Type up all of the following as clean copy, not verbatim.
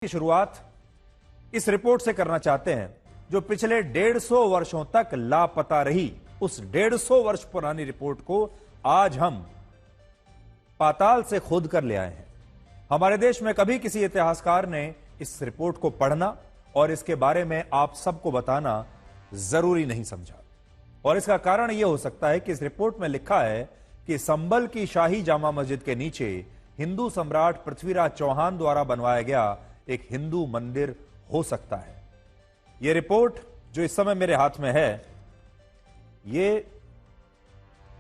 की शुरुआत इस रिपोर्ट से करना चाहते हैं जो पिछले 150 वर्षों तक लापता रही। उस 150 वर्ष पुरानी रिपोर्ट को आज हम पाताल से खोद कर ले आए हैं। हमारे देश में कभी किसी इतिहासकार ने इस रिपोर्ट को पढ़ना और इसके बारे में आप सबको बताना जरूरी नहीं समझा। और इसका कारण यह हो सकता है कि इस रिपोर्ट में लिखा है कि संभल की शाही जामा मस्जिद के नीचे हिंदू सम्राट पृथ्वीराज चौहान द्वारा बनवाया गया एक हिंदू मंदिर हो सकता है। यह रिपोर्ट जो इस समय मेरे हाथ में है, यह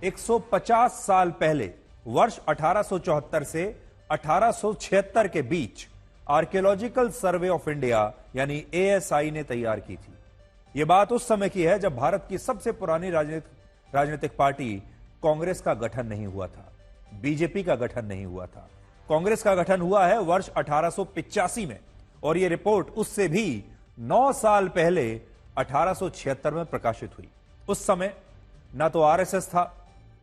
150 साल पहले वर्ष 1874 से 1876 के बीच आर्कियोलॉजिकल सर्वे ऑफ इंडिया यानी ASI ने तैयार की थी। यह बात उस समय की है जब भारत की सबसे पुरानी राजनीतिक पार्टी कांग्रेस का गठन नहीं हुआ था, बीजेपी का गठन नहीं हुआ था। कांग्रेस का गठन हुआ है वर्ष 1885 में और यह रिपोर्ट उससे भी 9 साल पहले 1876 में प्रकाशित हुई। उस समय ना तो आरएसएस था,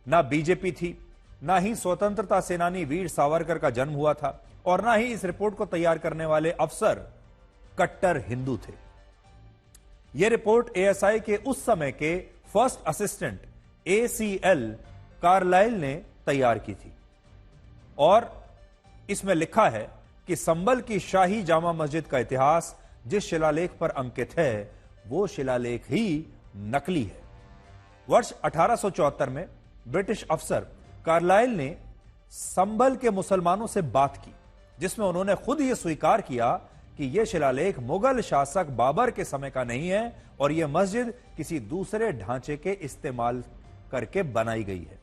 ना बीजेपी थी, ना ही स्वतंत्रता सेनानी वीर सावरकर का जन्म हुआ था और ना ही इस रिपोर्ट को तैयार करने वाले अफसर कट्टर हिंदू थे। यह रिपोर्ट ASI के उस समय के फर्स्ट असिस्टेंट ACL कार्लाइल ने तैयार की थी और इसमें लिखा है कि संभल की शाही जामा मस्जिद का इतिहास जिस शिलालेख पर अंकित है वो शिलालेख ही नकली है। वर्ष 1874 में ब्रिटिश अफसर कार्लाइल ने संभल के मुसलमानों से बात की जिसमें उन्होंने खुद यह स्वीकार किया कि यह शिलालेख मुगल शासक बाबर के समय का नहीं है और यह मस्जिद किसी दूसरे ढांचे के इस्तेमाल करके बनाई गई है।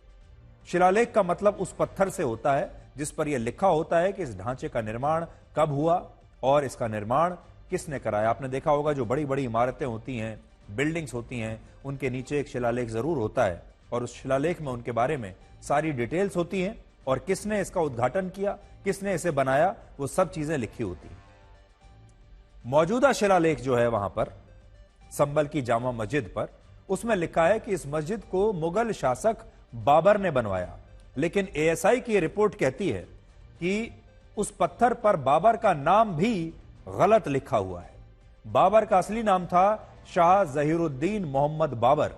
शिलालेख का मतलब उस पत्थर से होता है जिस पर यह लिखा होता है कि इस ढांचे का निर्माण कब हुआ और इसका निर्माण किसने कराया। आपने देखा होगा जो बड़ी बड़ी इमारतें होती हैं, बिल्डिंग्स होती हैं, उनके नीचे एक शिलालेख जरूर होता है और उस शिलालेख में उनके बारे में सारी डिटेल्स होती हैं और किसने इसका उद्घाटन किया, किसने इसे बनाया, वो सब चीजें लिखी होती हैं। मौजूदा शिलालेख जो है वहां पर संभल की जामा मस्जिद पर, उसमें लिखा है कि इस मस्जिद को मुगल शासक बाबर ने बनवाया, लेकिन ASI की रिपोर्ट कहती है कि उस पत्थर पर बाबर का नाम भी गलत लिखा हुआ है। बाबर का असली नाम था शाह जहीरुद्दीन मोहम्मद बाबर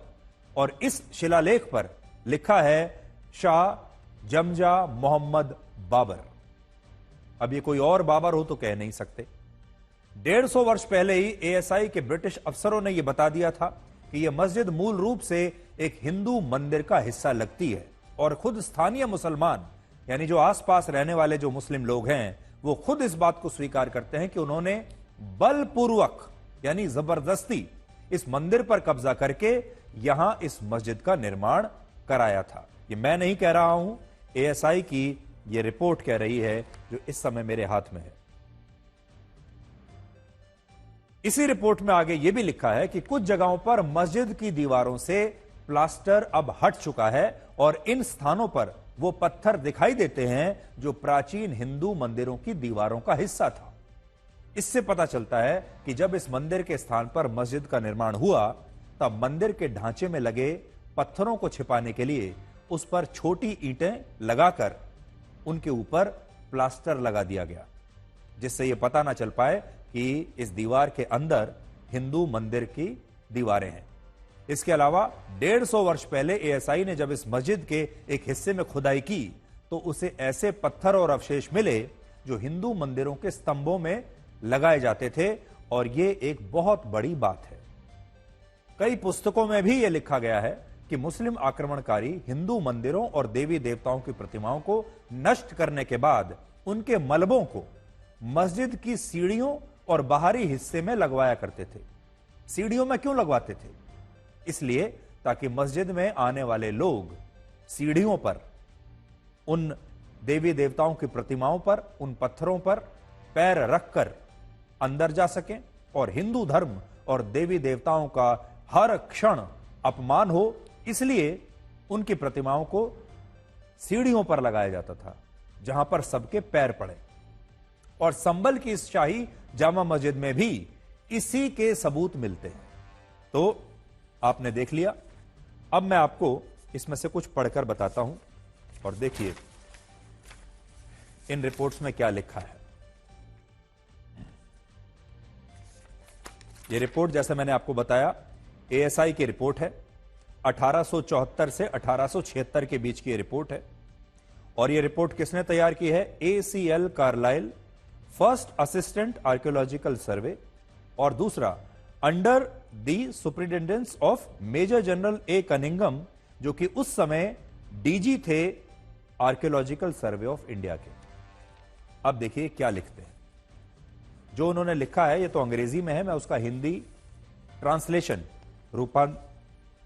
और इस शिलालेख पर लिखा है शाह जमजा मोहम्मद बाबर। अब ये कोई और बाबर हो तो कह नहीं सकते। 150 वर्ष पहले ही ASI के ब्रिटिश अफसरों ने यह बता दिया था कि यह मस्जिद मूल रूप से एक हिंदू मंदिर का हिस्सा लगती है और खुद स्थानीय मुसलमान यानी जो आसपास रहने वाले जो मुस्लिम लोग हैं वो खुद इस बात को स्वीकार करते हैं कि उन्होंने बलपूर्वक यानी जबरदस्ती इस मंदिर पर कब्जा करके यहां इस मस्जिद का निर्माण कराया था। ये मैं नहीं कह रहा हूं, ASI की यह रिपोर्ट कह रही है जो इस समय मेरे हाथ में है। इसी रिपोर्ट में आगे यह भी लिखा है कि कुछ जगहों पर मस्जिद की दीवारों से प्लास्टर अब हट चुका है और इन स्थानों पर वो पत्थर दिखाई देते हैं जो प्राचीन हिंदू मंदिरों की दीवारों का हिस्सा था। इससे पता चलता है कि जब इस मंदिर के स्थान पर मस्जिद का निर्माण हुआ तब मंदिर के ढांचे में लगे पत्थरों को छिपाने के लिए उस पर छोटी ईंटें लगाकर उनके ऊपर प्लास्टर लगा दिया गया, जिससे यह पता ना चल पाए कि इस दीवार के अंदर हिंदू मंदिर की दीवारें हैं। इसके अलावा 150 वर्ष पहले ASI ने जब इस मस्जिद के एक हिस्से में खुदाई की तो उसे ऐसे पत्थर और अवशेष मिले जो हिंदू मंदिरों के स्तंभों में लगाए जाते थे और यह एक बहुत बड़ी बात है। कई पुस्तकों में भी यह लिखा गया है कि मुस्लिम आक्रमणकारी हिंदू मंदिरों और देवी देवताओं की प्रतिमाओं को नष्ट करने के बाद उनके मलबों को मस्जिद की सीढ़ियों और बाहरी हिस्से में लगवाया करते थे। सीढ़ियों में क्यों लगवाते थे? इसलिए ताकि मस्जिद में आने वाले लोग सीढ़ियों पर उन देवी देवताओं की प्रतिमाओं पर, उन पत्थरों पर पैर रखकर अंदर जा सकें और हिंदू धर्म और देवी देवताओं का हर क्षण अपमान हो, इसलिए उनकी प्रतिमाओं को सीढ़ियों पर लगाया जाता था जहां पर सबके पैर पड़े। और संभल की इस शाही जामा मस्जिद में भी इसी के सबूत मिलते हैं। तो आपने देख लिया, अब मैं आपको इसमें से कुछ पढ़कर बताता हूं और देखिए इन रिपोर्ट्स में क्या लिखा है। ये रिपोर्ट जैसे मैंने आपको बताया एएसआई की रिपोर्ट है। 1874 से 1876 के बीच की ये रिपोर्ट है। और ये रिपोर्ट किसने तैयार की है? ACL Carlyle, first assistant archaeological survey, और दूसरा under the superintendence of Major General A Cunningham, जो कि उस समय डीजी थे आर्कियोलॉजिकल सर्वे ऑफ इंडिया के। अब देखिए क्या लिखते हैं। जो उन्होंने लिखा है ये तो अंग्रेजी में है, मैं उसका हिंदी ट्रांसलेशन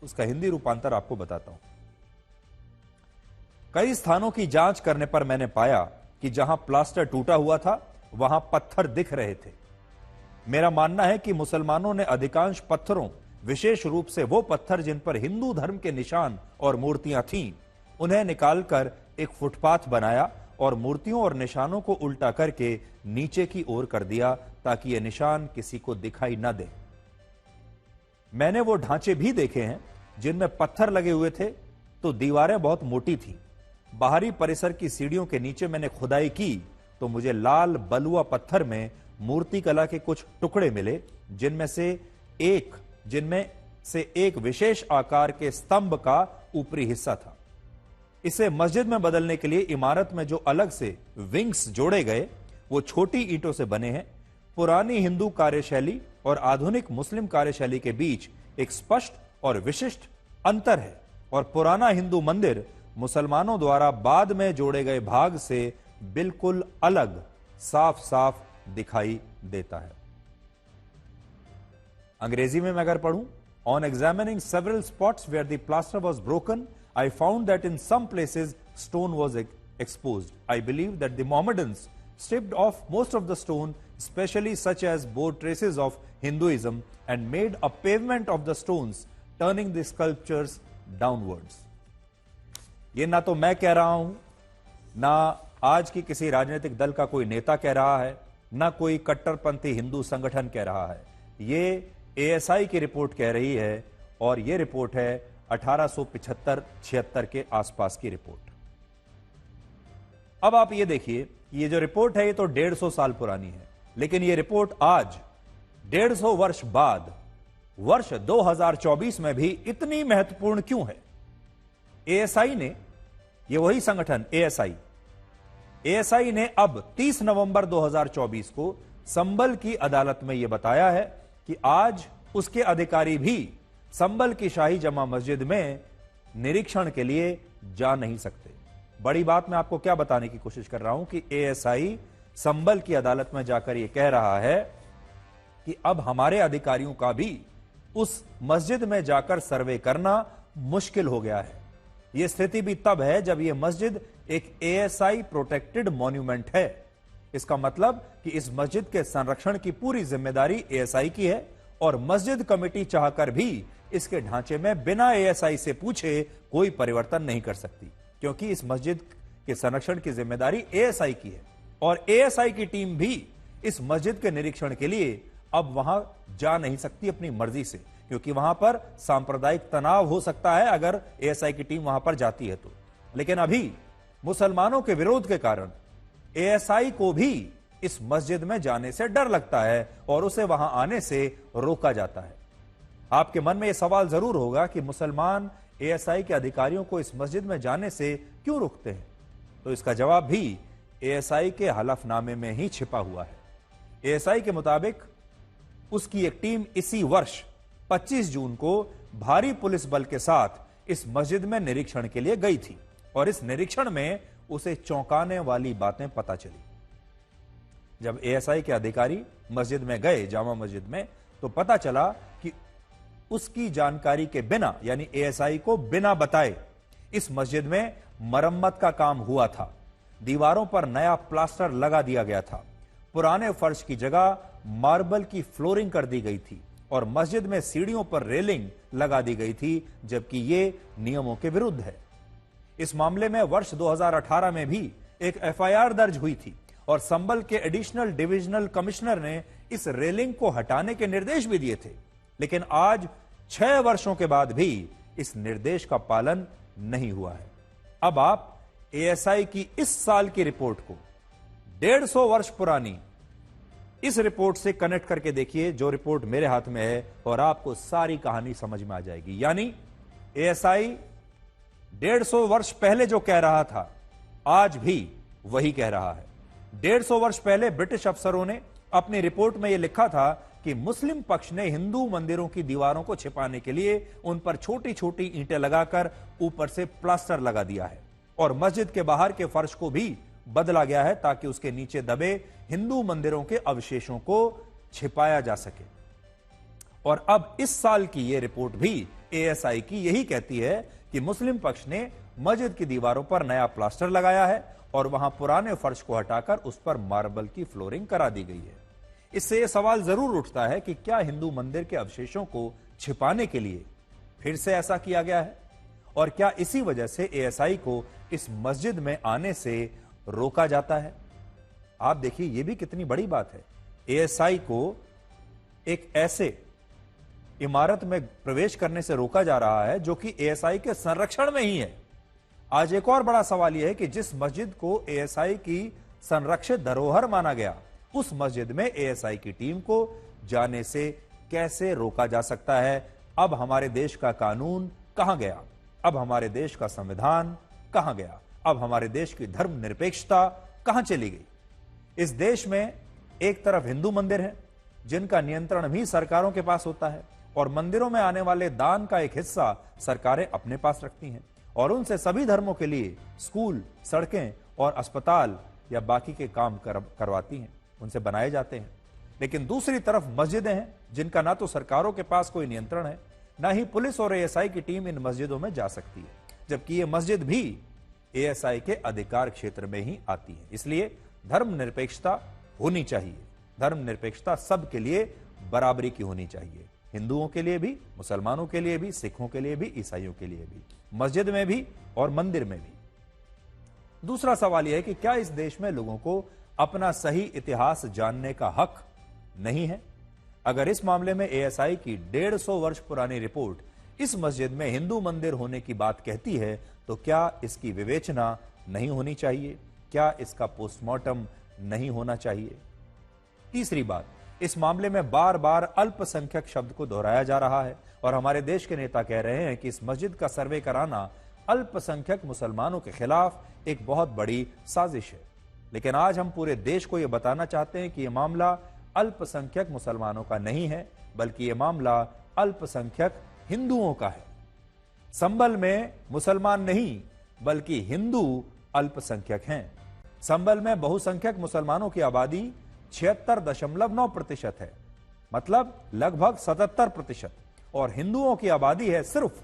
उसका हिंदी रूपांतर आपको बताता हूं। कई स्थानों की जांच करने पर मैंने पाया कि जहां प्लास्टर टूटा हुआ था वहां पत्थर दिख रहे थे। मेरा मानना है कि मुसलमानों ने अधिकांश पत्थरों, विशेष रूप से वो पत्थर जिन पर हिंदू धर्म के निशान और मूर्तियां थीं, उन्हें निकालकर एक फुटपाथ बनाया और मूर्तियों और निशानों को उल्टा करके नीचे की ओर कर दिया ताकि ये निशान किसी को दिखाई न दे। मैंने वो ढांचे भी देखे हैं जिनमें पत्थर लगे हुए थे तो दीवारें बहुत मोटी थी। बाहरी परिसर की सीढ़ियों के नीचे मैंने खुदाई की तो मुझे लाल बलुआ पत्थर में मूर्ति कला के कुछ टुकड़े मिले, जिनमें से एक विशेष आकार के स्तंभ का ऊपरी हिस्सा था। इसे मस्जिद में बदलने के लिए इमारत में जो अलग से विंग्स जोड़े गए वो छोटी ईंटों से बने हैं। पुरानी हिंदू कार्यशैली और आधुनिक मुस्लिम कार्यशैली के बीच एक स्पष्ट और विशिष्ट अंतर है और पुराना हिंदू मंदिर मुसलमानों द्वारा बाद में जोड़े गए भाग से बिल्कुल अलग साफ साफ दिखाई देता है। अंग्रेजी में मैं अगर पढ़ूं, on examining several spots where the plaster was broken, I found that in some places stone was exposed. I believe that the Mohammedans stripped off most of the stone, especially such as bore traces of Hinduism, and made a pavement of the stones, turning the sculptures downwards. ये ना तो मैं कह रहा हूं, ना आज की किसी राजनीतिक दल का कोई नेता कह रहा है, ना कोई कट्टरपंथी हिंदू संगठन कह रहा है। ये ASI की रिपोर्ट कह रही है और ये रिपोर्ट है 1875-76 के आसपास की रिपोर्ट। अब आप ये देखिए, ये जो रिपोर्ट है ये तो 150 साल पुरानी है, लेकिन ये रिपोर्ट आज 150 वर्ष बाद वर्ष 2024 में भी इतनी महत्वपूर्ण क्यों है? ASI ने, ये वही संगठन ASI ने अब 30 नवंबर 2024 को संबल की अदालत में यह बताया है कि आज उसके अधिकारी भी संबल की शाही जमा मस्जिद में निरीक्षण के लिए जा नहीं सकते। बड़ी बात मैं आपको क्या बताने की कोशिश कर रहा हूं कि ASI संबल की अदालत में जाकर यह कह रहा है कि अब हमारे अधिकारियों का भी उस मस्जिद में जाकर सर्वे करना मुश्किल हो गया है। यह स्थिति भी तब है जब यह मस्जिद एक ASI प्रोटेक्टेड मॉन्यूमेंट है। इसका मतलब कि इस मस्जिद के संरक्षण की पूरी जिम्मेदारी ASI की है और मस्जिद कमेटी चाहकर भी इसके ढांचे में बिना ASI से पूछे कोई परिवर्तन नहीं कर सकती, क्योंकि इस मस्जिद के संरक्षण की जिम्मेदारी ASI की है और ASI की टीम भी इस मस्जिद के निरीक्षण के लिए अब वहां जा नहीं सकती अपनी मर्जी से, क्योंकि वहां पर सांप्रदायिक तनाव हो सकता है अगर ASI की टीम वहां पर जाती है तो। लेकिन अभी मुसलमानों के विरोध के कारण ASI को भी इस मस्जिद में जाने से डर लगता है और उसे वहां आने से रोका जाता है। आपके मन में यह सवाल जरूर होगा कि मुसलमान ASI के अधिकारियों को इस मस्जिद में जाने से क्यों रोकते हैं? तो इसका जवाब भी ASI के हलफनामे में ही छिपा हुआ है। ASI के मुताबिक उसकी एक टीम इसी वर्ष 25 जून को भारी पुलिस बल के साथ इस मस्जिद में निरीक्षण के लिए गई थी और इस निरीक्षण में उसे चौंकाने वाली बातें पता चली। जब ASI के अधिकारी मस्जिद में गए, जामा मस्जिद में, तो पता चला कि उसकी जानकारी के बिना, यानी ASI को बिना बताए इस मस्जिद में मरम्मत का काम हुआ था। दीवारों पर नया प्लास्टर लगा दिया गया था, पुराने फर्श की जगह मार्बल की फ्लोरिंग कर दी गई थी और मस्जिद में सीढ़ियों पर रेलिंग लगा दी गई थी, जबकि यह नियमों के विरुद्ध है। इस मामले में वर्ष 2018 में भी एक FIR दर्ज हुई थी और संबल के एडिशनल डिविजनल कमिश्नर ने इस रेलिंग को हटाने के निर्देश भी दिए थे, लेकिन आज 6 वर्षों के बाद भी इस निर्देश का पालन नहीं हुआ है। अब आप ASI की इस साल की रिपोर्ट को 150 वर्ष पुरानी इस रिपोर्ट से कनेक्ट करके देखिए, जो रिपोर्ट मेरे हाथ में है, और आपको सारी कहानी समझ में आ जाएगी। यानी एएसआई 150 वर्ष पहले जो कह रहा था, आज भी वही कह रहा है। 150 वर्ष पहले ब्रिटिश अफसरों ने अपनी रिपोर्ट में यह लिखा था कि मुस्लिम पक्ष ने हिंदू मंदिरों की दीवारों को छिपाने के लिए उन पर छोटी छोटी ईंटें लगाकर ऊपर से प्लास्टर लगा दिया है, और मस्जिद के बाहर के फर्श को भी बदला गया है ताकि उसके नीचे दबे हिंदू मंदिरों के अवशेषों को छिपाया जा सके। और अब इस साल की यह रिपोर्ट भी एएसआई की यही कहती है कि मुस्लिम पक्ष ने मस्जिद की दीवारों पर नया प्लास्टर लगाया है और वहां पुराने फर्श को हटाकर उस पर मार्बल की फ्लोरिंग करा दी गई है। इससे यह सवाल जरूर उठता है कि क्या हिंदू मंदिर के अवशेषों को छिपाने के लिए फिर से ऐसा किया गया है, और क्या इसी वजह से एएसआई को इस मस्जिद में आने से रोका जाता है? आप देखिए, यह भी कितनी बड़ी बात है। एएसआई को एक ऐसे इमारत में प्रवेश करने से रोका जा रहा है जो कि एएसआई के संरक्षण में ही है। आज एक और बड़ा सवाल यह है कि जिस मस्जिद को एएसआई की संरक्षित धरोहर माना गया, उस मस्जिद में एएसआई की टीम को जाने से कैसे रोका जा सकता है? अब हमारे देश का कानून कहां गया? अब हमारे देश का संविधान कहां गया? अब हमारे देश की धर्मनिरपेक्षता कहां चली गई? इस देश में एक तरफ हिंदू मंदिर है जिनका नियंत्रण भी सरकारों के पास होता है, और मंदिरों में आने वाले दान का एक हिस्सा सरकारें अपने पास रखती हैं, और उनसे सभी धर्मों के लिए स्कूल, सड़कें और अस्पताल या बाकी के काम करवाती हैं, उनसे बनाए जाते हैं। लेकिन दूसरी तरफ मस्जिदें हैं जिनका ना तो सरकारों के पास कोई नियंत्रण है, ना ही पुलिस और एएसआई की टीम इन मस्जिदों में जा सकती है, जबकि ये मस्जिद भी एएसआई के अधिकार क्षेत्र में ही आती है। इसलिए धर्मनिरपेक्षता होनी चाहिए। धर्मनिरपेक्षता सबके लिए बराबरी की होनी चाहिए, हिंदुओं के लिए भी, मुसलमानों के लिए भी, सिखों के लिए भी, ईसाइयों के लिए भी, मस्जिद में भी और मंदिर में भी। दूसरा सवाल यह है कि क्या इस देश में लोगों को अपना सही इतिहास जानने का हक नहीं है? अगर इस मामले में एएसआई की 150 वर्ष पुरानी रिपोर्ट इस मस्जिद में हिंदू मंदिर होने की बात कहती है, तो क्या इसकी विवेचना नहीं होनी चाहिए? क्या इसका पोस्टमार्टम नहीं होना चाहिए? तीसरी बात, इस मामले में बार बार अल्पसंख्यक शब्द को दोहराया जा रहा है, और हमारे देश के नेता कह रहे हैं कि इस मस्जिद का सर्वे कराना अल्पसंख्यक मुसलमानों के खिलाफ एक बहुत बड़ी साजिश है। लेकिन आज हम पूरे देश को यह बताना चाहते हैं कि यह मामला अल्पसंख्यक मुसलमानों का नहीं है, बल्कि यह मामला अल्पसंख्यक हिंदुओं का है। संभल में मुसलमान नहीं, बल्कि हिंदू अल्पसंख्यक हैं। संभल में बहुसंख्यक मुसलमानों की आबादी 76.9% है, मतलब लगभग 77%, और हिंदुओं की आबादी है सिर्फ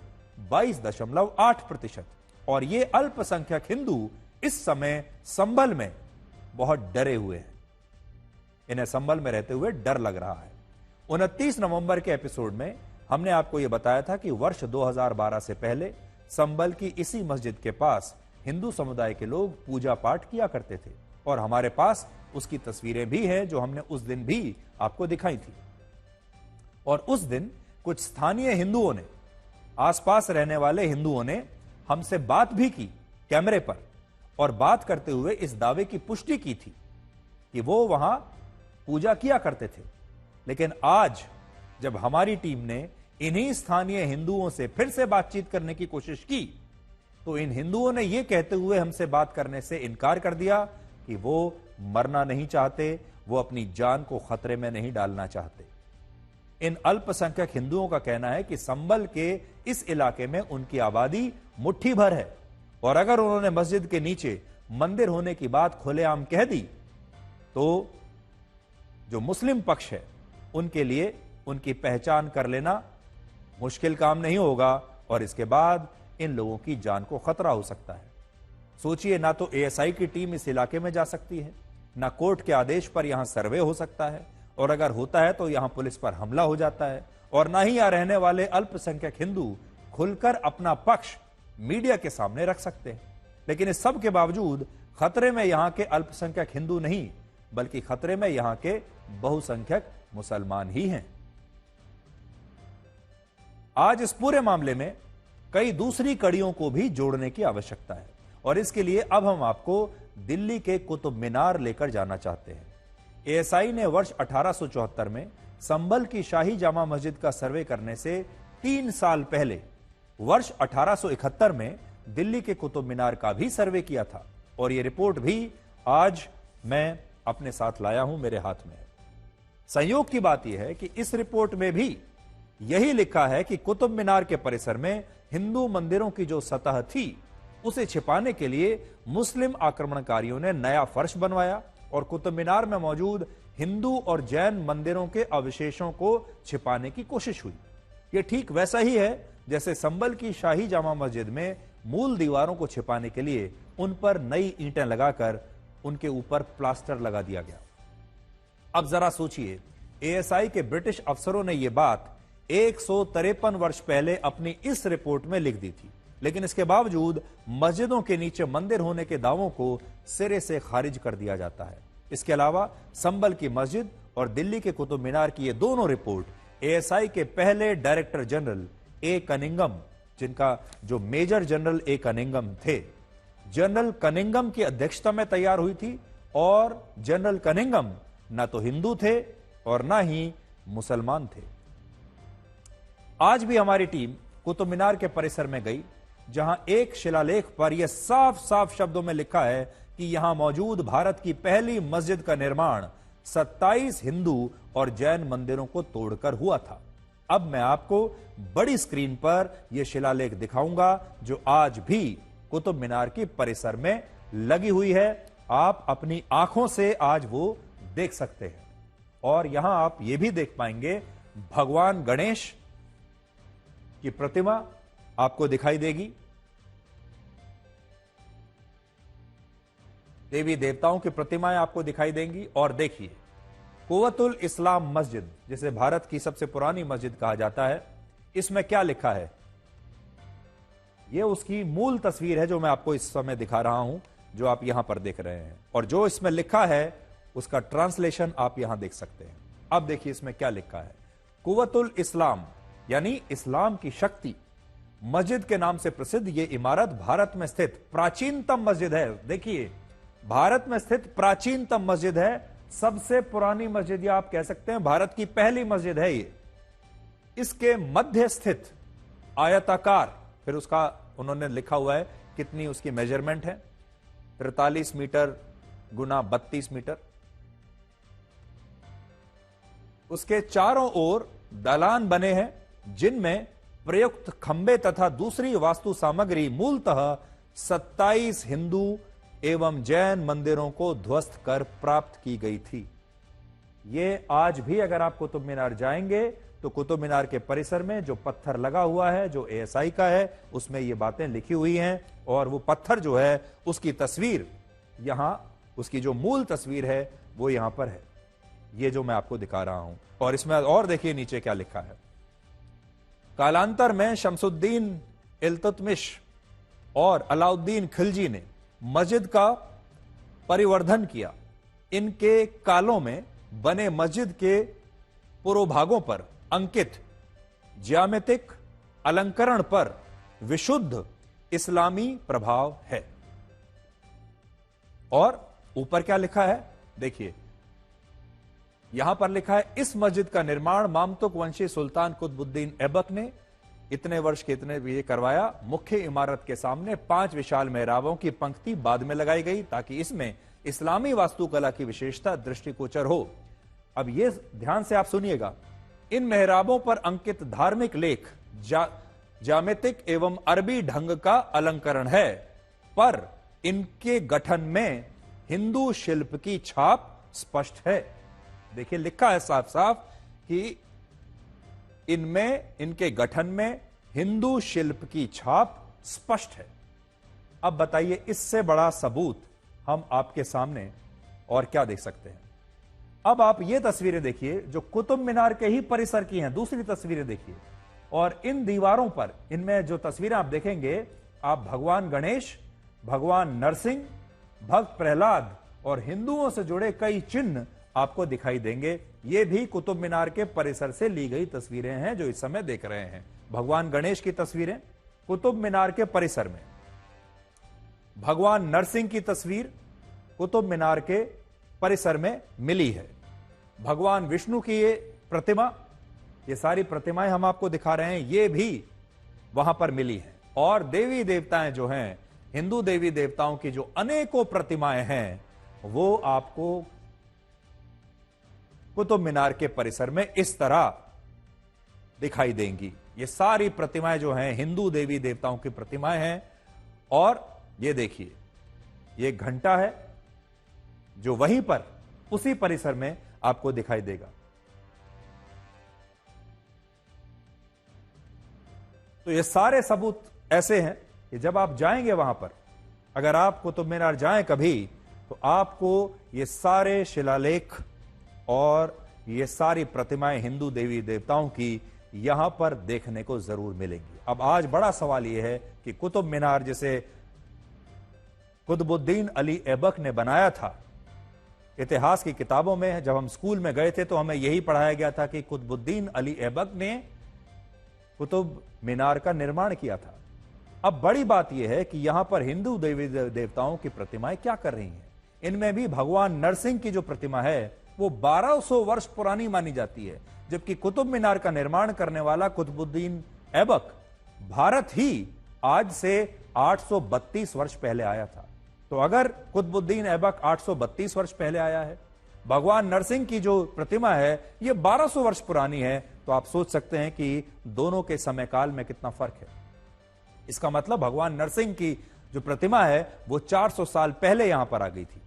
22.8%। और ये अल्पसंख्यक हिंदू इस समय संभल में बहुत डरे हुए हैं। इन्हें संभल में रहते हुए डर लग रहा है। 29 नवंबर के एपिसोड में हमने आपको यह बताया था कि वर्ष 2012 से पहले संभल की इसी मस्जिद के पास हिंदू समुदाय के लोग पूजा पाठ किया करते थे, और हमारे पास उसकी तस्वीरें भी हैं जो हमने उस दिन भी आपको दिखाई थी। और उस दिन कुछ स्थानीय हिंदुओं ने, आसपास रहने वाले हिंदुओं ने हमसे बात भी की कैमरे पर, और बात करते हुए इस दावे की पुष्टि की थी कि वो वहां पूजा किया करते थे। लेकिन आज जब हमारी टीम ने इन्हीं स्थानीय हिंदुओं से फिर से बातचीत करने की कोशिश की, तो इन हिंदुओं ने यह कहते हुए हमसे बात करने से इनकार कर दिया कि वो मरना नहीं चाहते, वो अपनी जान को खतरे में नहीं डालना चाहते। इन अल्पसंख्यक हिंदुओं का कहना है कि संभल के इस इलाके में उनकी आबादी मुट्ठी भर है, और अगर उन्होंने मस्जिद के नीचे मंदिर होने की बात खुलेआम कह दी, तो जो मुस्लिम पक्ष है उनके लिए उनकी पहचान कर लेना मुश्किल काम नहीं होगा, और इसके बाद इन लोगों की जान को खतरा हो सकता है। सोचिए, ना तो एएसआई की टीम इस इलाके में जा सकती है, ना कोर्ट के आदेश पर यहां सर्वे हो सकता है, और अगर होता है तो यहां पुलिस पर हमला हो जाता है, और ना ही यहां रहने वाले अल्पसंख्यक हिंदू खुलकर अपना पक्ष मीडिया के सामने रख सकते हैं। लेकिन इस सब के बावजूद खतरे में यहां के अल्पसंख्यक हिंदू नहीं, बल्कि खतरे में यहां के बहुसंख्यक मुसलमान ही हैं। आज इस पूरे मामले में कई दूसरी कड़ियों को भी जोड़ने की आवश्यकता है, और इसके लिए अब हम आपको दिल्ली के कुतुब मीनार लेकर जाना चाहते हैं। एएसआई ने वर्ष 1874 में संभल की शाही जामा मस्जिद का सर्वे करने से 3 साल पहले वर्ष 1871 में दिल्ली के कुतुब मीनार का भी सर्वे किया था और यह रिपोर्ट भी आज मैं अपने साथ लाया हूं, मेरे हाथ में है। संयोग की बात यह है कि इस रिपोर्ट में भी यही लिखा है कि कुतुब मीनार के परिसर में हिंदू मंदिरों की जो सतह थी उसे छिपाने के लिए मुस्लिम आक्रमणकारियों ने नया फर्श बनवाया और कुतुब मीनार में मौजूद हिंदू और जैन मंदिरों के अवशेषों को छिपाने की कोशिश हुई। यह ठीक वैसा ही है जैसे संभल की शाही जामा मस्जिद में मूल दीवारों को छिपाने के लिए उन पर नई ईंटें लगाकर उनके ऊपर प्लास्टर लगा दिया गया। अब जरा सोचिए, एएसआई के ब्रिटिश अफसरों ने यह बात 153 वर्ष पहले अपनी इस रिपोर्ट में लिख दी थी, लेकिन इसके बावजूद मस्जिदों के नीचे मंदिर होने के दावों को सिरे से खारिज कर दिया जाता है। इसके अलावा संभल की मस्जिद और दिल्ली के कुतुब मीनार की ये दोनों रिपोर्ट एएसआई के पहले डायरेक्टर जनरल ए कनिंगम, जिनका जो मेजर जनरल ए कनिंगम थे, जनरल कनिंगम की अध्यक्षता में तैयार हुई थी और जनरल कनिंगम ना तो हिंदू थे और ना ही मुसलमान थे। आज भी हमारी टीम कुतुब मीनार के परिसर में गई, जहां एक शिलालेख पर यह साफ साफ शब्दों में लिखा है कि यहां मौजूद भारत की पहली मस्जिद का निर्माण 27 हिंदू और जैन मंदिरों को तोड़कर हुआ था। अब मैं आपको बड़ी स्क्रीन पर यह शिलालेख दिखाऊंगा जो आज भी कुतुब मीनार की परिसर में लगी हुई है। आप अपनी आंखों से आज वो देख सकते हैं और यहां आप यह भी देख पाएंगे भगवान गणेश की प्रतिमा आपको दिखाई देगी, देवी देवताओं की प्रतिमाएं आपको दिखाई देंगी। और देखिए, कुव्वतुल इस्लाम मस्जिद, जिसे भारत की सबसे पुरानी मस्जिद कहा जाता है, इसमें क्या लिखा है? यह उसकी मूल तस्वीर है जो मैं आपको इस समय दिखा रहा हूं, जो आप यहां पर देख रहे हैं, और जो इसमें लिखा है उसका ट्रांसलेशन आप यहां देख सकते हैं। अब देखिए इसमें क्या लिखा है। कुव्वतुल इस्लाम यानी इस्लाम की शक्ति मस्जिद के नाम से प्रसिद्ध यह इमारत भारत में स्थित प्राचीनतम मस्जिद है। देखिए, भारत में स्थित प्राचीनतम मस्जिद है, सबसे पुरानी मस्जिद, या आप कह सकते हैं भारत की पहली मस्जिद है ये। इसके मध्य स्थित आयताकार, फिर उसका उन्होंने लिखा हुआ है कितनी उसकी मेजरमेंट है, 43 मीटर गुना 32 मीटर। उसके चारों ओर दालान बने हैं जिनमें प्रयुक्त खंबे तथा दूसरी वास्तु सामग्री मूलतः 27 हिंदू एवं जैन मंदिरों को ध्वस्त कर प्राप्त की गई थी। ये आज भी अगर आप कुतुब मीनार जाएंगे तो कुतुब मीनार के परिसर में जो पत्थर लगा हुआ है, जो एएसआई का है, उसमें ये बातें लिखी हुई हैं और वो पत्थर जो है उसकी तस्वीर यहां, उसकी जो मूल तस्वीर है वो यहां पर है, ये जो मैं आपको दिखा रहा हूं। और इसमें और देखिए नीचे क्या लिखा है। कालांतर में शमसुद्दीन इल्तुतमिश और अलाउद्दीन खिलजी ने मस्जिद का परिवर्धन किया। इनके कालों में बने मस्जिद के पूर्व भागों पर अंकित ज्यामितिक अलंकरण पर विशुद्ध इस्लामी प्रभाव है। और ऊपर क्या लिखा है देखिए, यहां पर लिखा है, इस मस्जिद का निर्माण मामतुक वंशी सुल्तान कुतुबुद्दीन ऐबक ने इतने वर्ष के इतने ये करवाया। मुख्य इमारत के सामने 5 विशाल मेहराबों की पंक्ति बाद में लगाई गई ताकि इसमें इस्लामी वास्तुकला की विशेषता दृष्टिगोचर हो। अब ये ध्यान से आप सुनिएगा, इन मेहराबों पर अंकित धार्मिक लेख ज्यामितिक एवं अरबी ढंग का अलंकरण है, पर इनके गठन में हिंदू शिल्प की छाप स्पष्ट है। देखिए लिखा है साफ साफ कि इनमें, इनके गठन में हिंदू शिल्प की छाप स्पष्ट है। अब बताइए इससे बड़ा सबूत हम आपके सामने और क्या देख सकते हैं। अब आप ये तस्वीरें देखिए जो कुतुब मीनार के ही परिसर की हैं, दूसरी तस्वीरें देखिए, और इन दीवारों पर, इनमें जो तस्वीरें आप देखेंगे, आप भगवान गणेश, भगवान नरसिंह, भक्त प्रहलाद और हिंदुओं से जुड़े कई चिन्ह आपको दिखाई देंगे। ये भी कुतुब मीनार के परिसर से ली गई तस्वीरें हैं जो इस समय देख रहे हैं। भगवान गणेश की तस्वीरें कुतुब मीनार के परिसर में, भगवान नरसिंह की तस्वीर कुतुब मीनार के परिसर में मिली है। भगवान विष्णु की ये प्रतिमा, ये सारी प्रतिमाएं हम आपको दिखा रहे हैं, ये भी वहां पर मिली हैं। और देवी देवताएं जो हैं, हिंदू देवी देवताओं की जो अनेकों प्रतिमाएं हैं, वो आपको कुतुब मीनार के परिसर में इस तरह दिखाई देंगी। ये सारी प्रतिमाएं जो हैं हिंदू देवी देवताओं की प्रतिमाएं हैं। और ये देखिए, ये घंटा है जो वहीं पर उसी परिसर में आपको दिखाई देगा। तो ये सारे सबूत ऐसे हैं कि जब आप जाएंगे वहां पर, अगर आप कुतुब मीनार जाएं कभी, तो आपको ये सारे शिलालेख और ये सारी प्रतिमाएं हिंदू देवी देवताओं की यहां पर देखने को जरूर मिलेंगी। अब आज बड़ा सवाल यह है कि कुतुब मीनार जिसे कुतुबुद्दीन अली ऐबक ने बनाया था, इतिहास की किताबों में जब हम स्कूल में गए थे तो हमें यही पढ़ाया गया था कि कुतुबुद्दीन अली ऐबक ने कुतुब मीनार का निर्माण किया था। अब बड़ी बात यह है कि यहां पर हिंदू देवी देवताओं की प्रतिमाएं क्या कर रही हैं। इनमें भी भगवान नरसिंह की जो प्रतिमा है वो 1200 वर्ष पुरानी मानी जाती है, जबकि कुतुब मीनार का निर्माण करने वाला कुतुबुद्दीन ऐबक भारत ही आज से 832 वर्ष पहले आया था। तो अगर कुतुबुद्दीन ऐबक 832 वर्ष पहले आया है, भगवान नरसिंह की जो प्रतिमा है ये 1200 वर्ष पुरानी है, तो आप सोच सकते हैं कि दोनों के समय काल में कितना फर्क है। इसका मतलब भगवान नरसिंह की जो प्रतिमा है वो 400 साल पहले यहां पर आ गई थी।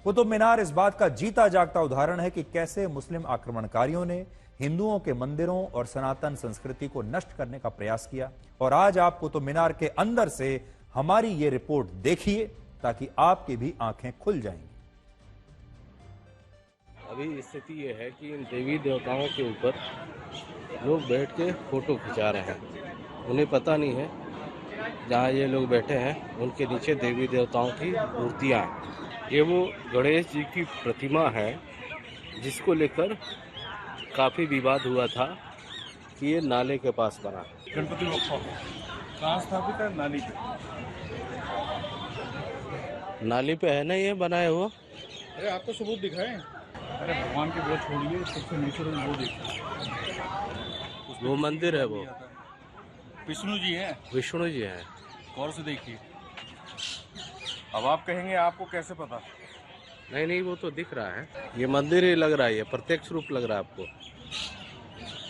कुतुब मीनार इस बात का जीता जागता उदाहरण है कि कैसे मुस्लिम आक्रमणकारियों ने हिंदुओं के मंदिरों और सनातन संस्कृति को नष्ट करने का प्रयास किया। और आज आप कुतुब मीनार के अंदर से हमारी ये रिपोर्ट देखिए ताकि आपकी भी आंखें खुल जाएंगी। अभी स्थिति ये है कि इन देवी देवताओं के ऊपर लोग बैठ के फोटो खिंचा रहे हैं। उन्हें पता नहीं है जहाँ ये लोग बैठे हैं उनके नीचे देवी देवताओं की मूर्तियाँ हैं। ये वो गणेश जी की प्रतिमा है जिसको लेकर काफ़ी विवाद हुआ था कि ये नाले के पास बना। गणपति बप्पा कहाँ स्थापित है? नाली पे। नाली पे है ना ये बनाया हुआ? अरे आपको सबूत दिखाएं। अरे भगवान की वो छोड़िए, सबसे नेचुरल वो देखिए। वो मंदिर है, वो विष्णु जी हैं। विष्णु जी हैं। गौर से देखिए। अब आप कहेंगे आपको कैसे पता? नहीं, वो तो दिख रहा है। ये मंदिर ही लग रहा है, ये प्रत्यक्ष रूप लग रहा है आपको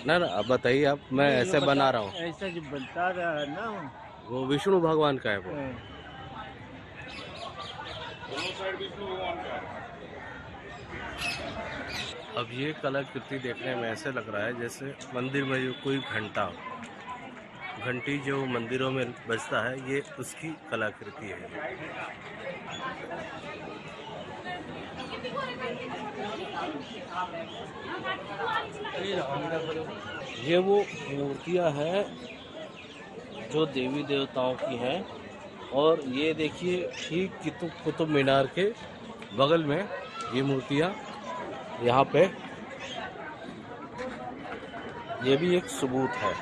ना? अब बताइए आप, मैं ऐसे बना रहा हूँ। ऐसा जो बनता रहा है ना, वो विष्णु भगवान का है वो। अब ये कलाकृति देखने में ऐसे लग रहा है जैसे मंदिर में जो कोई घंटा, घंटी जो मंदिरों में बजता है, ये उसकी कलाकृति है। ये वो मूर्तियां हैं जो देवी देवताओं की हैं। और ये देखिए ठीक कुतुब मीनार के बगल में ये मूर्तियां यहाँ पे, ये भी एक सबूत है।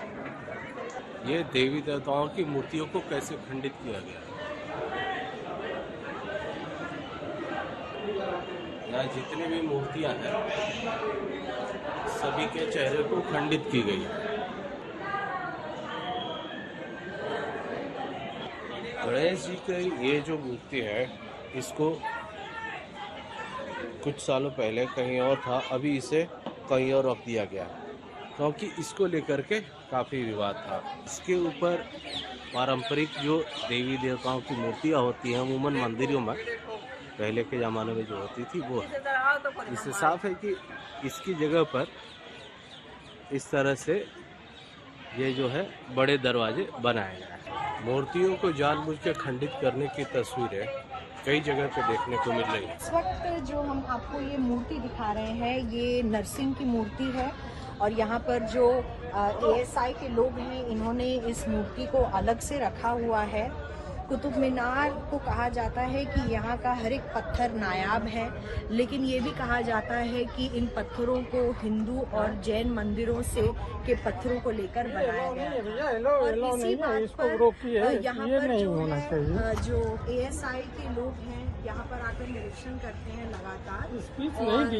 ये देवी देवताओं की मूर्तियों को कैसे खंडित किया गया। यहाँ जितनी भी मूर्तियां हैं सभी के चेहरे को खंडित की गई है। गणेश जी की ये जो मूर्ति है, इसको कुछ सालों पहले कहीं और था, अभी इसे कहीं और रख दिया गया क्योंकि इसको लेकर के काफ़ी विवाद था। इसके ऊपर पारंपरिक जो देवी देवताओं की मूर्तियाँ होती हैं अमूमन मंदिरों में पहले के ज़माने में जो होती थी वो है। इससे साफ है कि इसकी जगह पर इस तरह से ये जो है बड़े दरवाजे बनाए गए हैं। मूर्तियों को जानबूझ के खंडित करने की तस्वीरें कई जगह पे देखने को मिल रही है। इस वक्त जो हम आपको ये मूर्ति दिखा रहे हैं, ये नरसिंह की मूर्ति है। और यहाँ पर जो ASI के लोग हैं, इन्होंने इस मूर्ति को अलग से रखा हुआ है। कुतुब मीनार को कहा जाता है कि यहाँ का हर एक पत्थर नायाब है, लेकिन ये भी कहा जाता है कि इन पत्थरों को हिंदू और जैन मंदिरों से के पत्थरों को लेकर बनाया गया है। और इसी बात पर यहाँ पर जो ASI के लोग हैं यहाँ पर आकर निरीक्षण करते हैं लगातार। और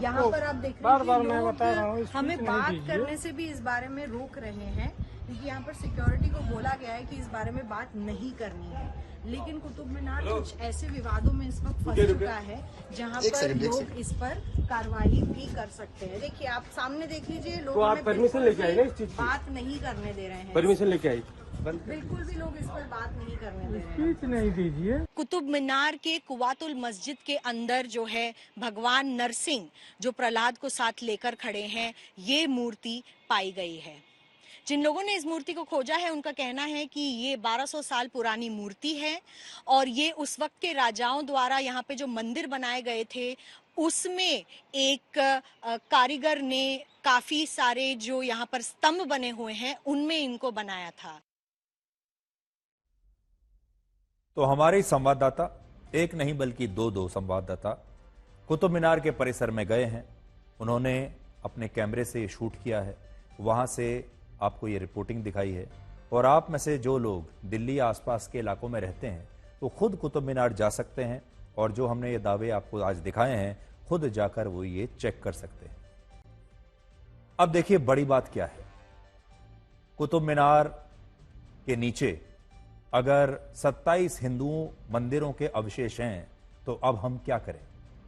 यहाँ पर आप देख रहे हैं कि हमें बात करने से भी इस बारे में रोक रहे हैं, क्योंकि यहाँ पर सिक्योरिटी को बोला गया है कि इस बारे में बात नहीं करनी है। लेकिन कुतुब मीनार कुछ ऐसे विवादों में इस वक्त फंस चुका है जहाँ पर लोग इस पर कार्रवाई भी कर सकते हैं। देखिए, आप सामने देख लीजिए, लोग हमें परमिशन लेके आए ना इस चीज की? बात नहीं करने दे रहे हैं। परमिशन लेके आई? बिल्कुल भी लोग इस पर बात नहीं करने दे रहे हैं। नहीं दीजिए। कुतुब मीनार के कुवातुल मस्जिद के अंदर जो है भगवान नरसिंह जो प्रहलाद को साथ लेकर खड़े हैं, ये मूर्ति पाई गई है। जिन लोगों ने इस मूर्ति को खोजा है उनका कहना है कि ये 1200 साल पुरानी मूर्ति है और ये उस वक्त के राजाओं द्वारा यहाँ पे जो मंदिर बनाए गए थे उसमें एक कारीगर ने काफी सारे जो यहाँ पर स्तंभ बने हुए हैं उनमें इनको बनाया था। तो हमारे संवाददाता, एक नहीं बल्कि दो संवाददाता कुतुब मीनार के परिसर में गए हैं। उन्होंने अपने कैमरे से शूट किया है, वहां से आपको ये रिपोर्टिंग दिखाई है। और आप में से जो लोग दिल्ली आसपास के इलाकों में रहते हैं तो खुद कुतुब मीनार जा सकते हैं और जो हमने ये दावे आपको आज दिखाए हैं खुद जाकर वो ये चेक कर सकते हैं। अब देखिए बड़ी बात क्या है, कुतुब मीनार के नीचे अगर 27 हिंदू मंदिरों के अवशेष हैं तो अब हम क्या करें?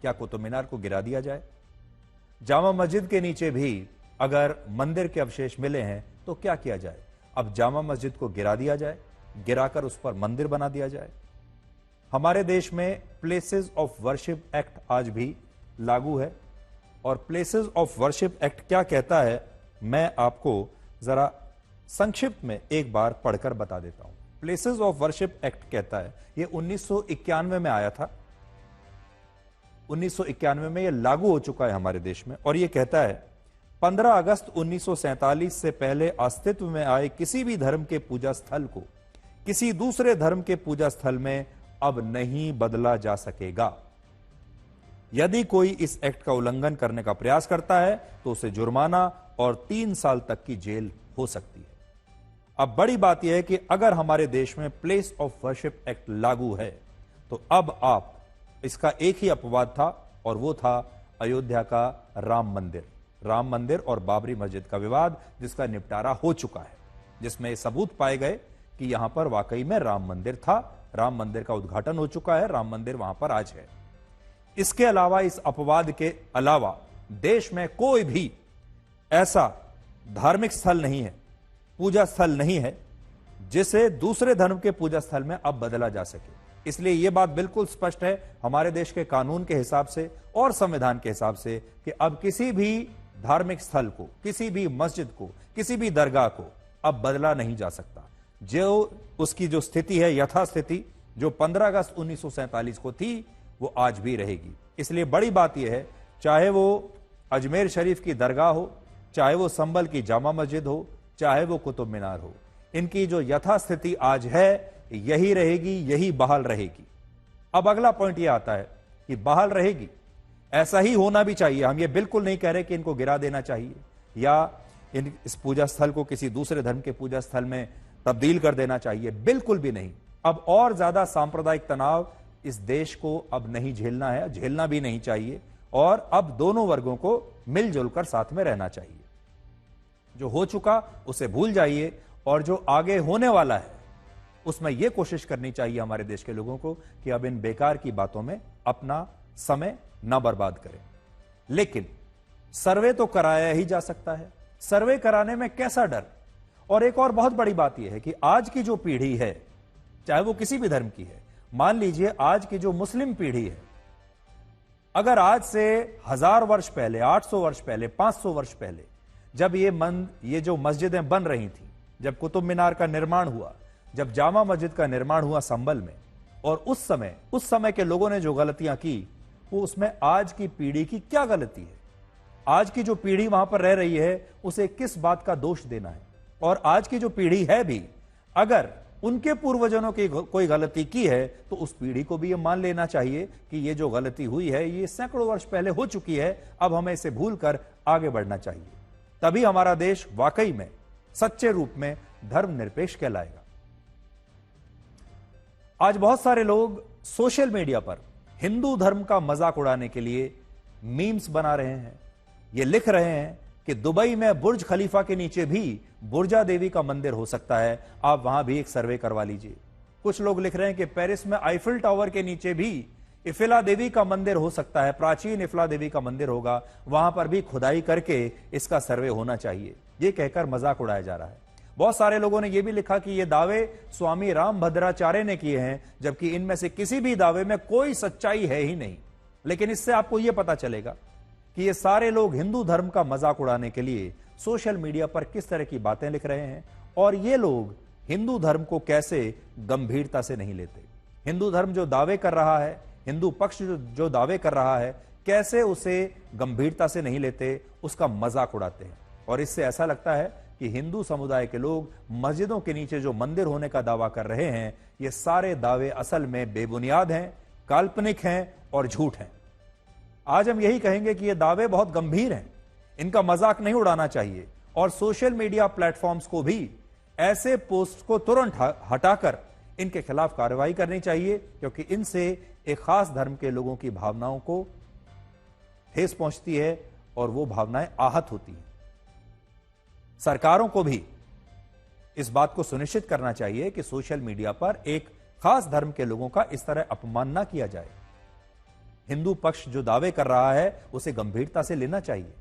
क्या कुतुब मीनार को गिरा दिया जाए? जामा मस्जिद के नीचे भी अगर मंदिर के अवशेष मिले हैं तो क्या किया जाए? अब जामा मस्जिद को गिरा दिया जाए, गिराकर उस पर मंदिर बना दिया जाए? हमारे देश में प्लेसेस ऑफ वर्शिप एक्ट आज भी लागू है और प्लेसेस ऑफ वर्शिप एक्ट क्या कहता है मैं आपको जरा संक्षिप्त में एक बार पढ़कर बता देता हूं। प्लेसेस ऑफ वर्शिप एक्ट कहता है, यह 1991 में आया था, 1991 में यह लागू हो चुका है हमारे देश में और यह कहता है 15 अगस्त 1947 से पहले अस्तित्व में आए किसी भी धर्म के पूजा स्थल को किसी दूसरे धर्म के पूजा स्थल में अब नहीं बदला जा सकेगा। यदि कोई इस एक्ट का उल्लंघन करने का प्रयास करता है तो उसे जुर्माना और 3 साल तक की जेल हो सकती है। अब बड़ी बात यह है कि अगर हमारे देश में प्लेस ऑफ वर्शिप एक्ट लागू है तो अब आप, इसका एक ही अपवाद था और वो था अयोध्या का राम मंदिर और बाबरी मस्जिद का विवाद, जिसका निपटारा हो चुका है, जिसमें सबूत पाए गए कि यहां पर वाकई में राम मंदिर था, राम मंदिर का उद्घाटन हो चुका है, राम मंदिर वहां पर आज है। इसके अलावा, इस अपवाद के अलावा देश में कोई भी ऐसा धार्मिक स्थल नहीं है, पूजा स्थल नहीं है जिसे दूसरे धर्म के पूजा स्थल में अब बदला जा सके। इसलिए यह बात बिल्कुल स्पष्ट है हमारे देश के कानून के हिसाब से और संविधान के हिसाब से कि अब किसी भी धार्मिक स्थल को, किसी भी मस्जिद को, किसी भी दरगाह को अब बदला नहीं जा सकता। जो उसकी जो स्थिति है, यथास्थिति जो 15 अगस्त 1947 को थी, वो आज भी रहेगी। इसलिए बड़ी बात यह है, चाहे वो अजमेर शरीफ की दरगाह हो, चाहे वो संभल की जामा मस्जिद हो, चाहे वो कुतुब मीनार हो, इनकी जो यथास्थिति आज है यही रहेगी, यही बहाल रहेगी। अब अगला पॉइंट यह आता है कि बहाल रहेगी, ऐसा ही होना भी चाहिए। हम ये बिल्कुल नहीं कह रहे कि इनको गिरा देना चाहिए या इस पूजा स्थल को किसी दूसरे धर्म के पूजा स्थल में तब्दील कर देना चाहिए, बिल्कुल भी नहीं। अब और ज्यादा सांप्रदायिक तनाव इस देश को अब नहीं झेलना है, झेलना भी नहीं चाहिए और अब दोनों वर्गों को मिलजुल कर साथ में रहना चाहिए। जो हो चुका उसे भूल जाइए और जो आगे होने वाला है उसमें यह कोशिश करनी चाहिए हमारे देश के लोगों को कि अब इन बेकार की बातों में अपना समय ना बर्बाद करें। लेकिन सर्वे तो कराया ही जा सकता है, सर्वे कराने में कैसा डर। और एक और बहुत बड़ी बात यह है कि आज की जो पीढ़ी है, चाहे वो किसी भी धर्म की है, मान लीजिए आज की जो मुस्लिम पीढ़ी है, अगर आज से 1000 वर्ष पहले, 800 वर्ष पहले, 500 वर्ष पहले जब ये जो मस्जिदें बन रही थी, जब कुतुब मीनार का निर्माण हुआ, जब जामा मस्जिद का निर्माण हुआ संभल में, और उस समय के लोगों ने जो गलतियां की, वो उसमें आज की पीढ़ी की क्या गलती है? आज की जो पीढ़ी वहां पर रह रही है उसे किस बात का दोष देना है? और आज की जो पीढ़ी है भी, अगर उनके पूर्वजों की कोई गलती की है तो उस पीढ़ी को भी ये मान लेना चाहिए कि ये जो गलती हुई है ये सैकड़ों वर्ष पहले हो चुकी है, अब हमें इसे भूलकर आगे बढ़ना चाहिए। तभी हमारा देश वाकई में सच्चे रूप में धर्मनिरपेक्ष कहलाएगा। आज बहुत सारे लोग सोशल मीडिया पर हिंदू धर्म का मजाक उड़ाने के लिए मीम्स बना रहे हैं। ये लिख रहे हैं कि दुबई में बुर्ज खलीफा के नीचे भी बुर्जा देवी का मंदिर हो सकता है, आप वहां भी एक सर्वे करवा लीजिए। कुछ लोग लिख रहे हैं कि पेरिस में आईफिल टावर के नीचे भी इफिला देवी का मंदिर हो सकता है, प्राचीन इफिला देवी का मंदिर होगा, वहां पर भी खुदाई करके इसका सर्वे होना चाहिए। यह कहकर मजाक उड़ाया जा रहा है। बहुत सारे लोगों ने यह भी लिखा कि ये दावे स्वामी रामभद्राचार्य ने किए हैं, जबकि इनमें से किसी भी दावे में कोई सच्चाई है ही नहीं। लेकिन इससे आपको यह पता चलेगा कि ये सारे लोग हिंदू धर्म का मजाक उड़ाने के लिए सोशल मीडिया पर किस तरह की बातें लिख रहे हैं और ये लोग हिंदू धर्म को कैसे गंभीरता से नहीं लेते। हिंदू धर्म जो दावे कर रहा है, हिंदू पक्ष जो दावे कर रहा है, कैसे उसे गंभीरता से नहीं लेते, उसका मजाक उड़ाते हैं। और इससे ऐसा लगता है कि हिंदू समुदाय के लोग मस्जिदों के नीचे जो मंदिर होने का दावा कर रहे हैं, ये सारे दावे असल में बेबुनियाद हैं, काल्पनिक हैं और झूठ हैं। आज हम यही कहेंगे कि ये दावे बहुत गंभीर हैं, इनका मजाक नहीं उड़ाना चाहिए और सोशल मीडिया प्लेटफॉर्म्स को भी ऐसे पोस्ट को तुरंत हटाकर इनके खिलाफ कार्रवाई करनी चाहिए, क्योंकि इनसे एक खास धर्म के लोगों की भावनाओं को ठेस पहुंचती है और वो भावनाएं आहत होती हैं। सरकारों को भी इस बात को सुनिश्चित करना चाहिए कि सोशल मीडिया पर एक खास धर्म के लोगों का इस तरह अपमान ना किया जाए। हिंदू पक्ष जो दावे कर रहा है उसे गंभीरता से लेना चाहिए।